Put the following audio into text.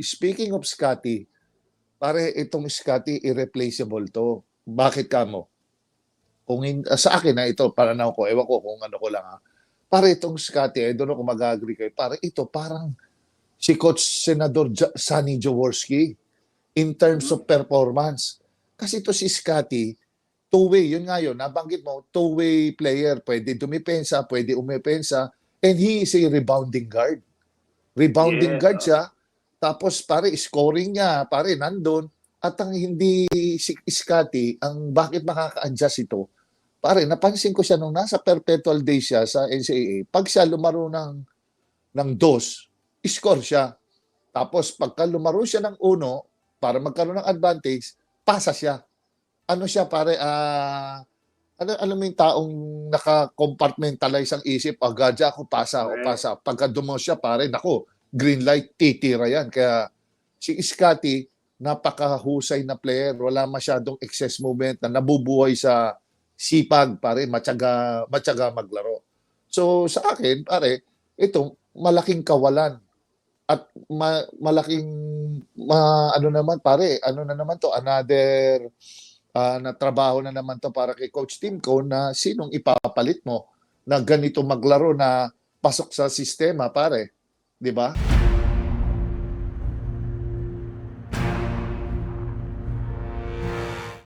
Speaking of Scotty, pare itong Scotty irreplaceable 'to. Bakit kamo? Sa akin na ito, pananaw ko, ewan ko kung ano ko lang ha. Pare itong Scotty, I don't know kung mag-agree kayo. Pare ito parang si Coach Senador Sonny Jaworski in terms of performance. Kasi ito si Scotty, two-way, yun nga yun, nabanggit mo, two-way player. Pwede dumipensa, pwede umepensa, and he is a rebounding guard. Rebounding Yes. guard siya, tapos pare, scoring niya, pare, nandun. At ang hindi si Scotty, ang bakit makaka-adjust ito, pare, napansin ko siya nung nasa perpetual day siya sa NCAA, pag siya lumaro ng dos, score siya. Tapos pagka lumaro siya ng uno, para magkaroon ng advantage, pasa siya. Ano siya pare, alam mo yung taong naka-compartmentalize ang isip, gadya ako, pasa ako, pasa. Pagka dumo siya pare, nako, green light, titira yan. Kaya si Scotty, napakahusay na player, wala masyadong excess movement na nabubuhay sa sipag, pare, matyaga maglaro. So sa akin, pare, ito, malaking kawalan at malaking ano naman pare, ano na naman to, another na trabaho na naman to para kay Coach Timco na sinong ipapalit mo na ganito maglaro na pasok sa sistema pare, di ba?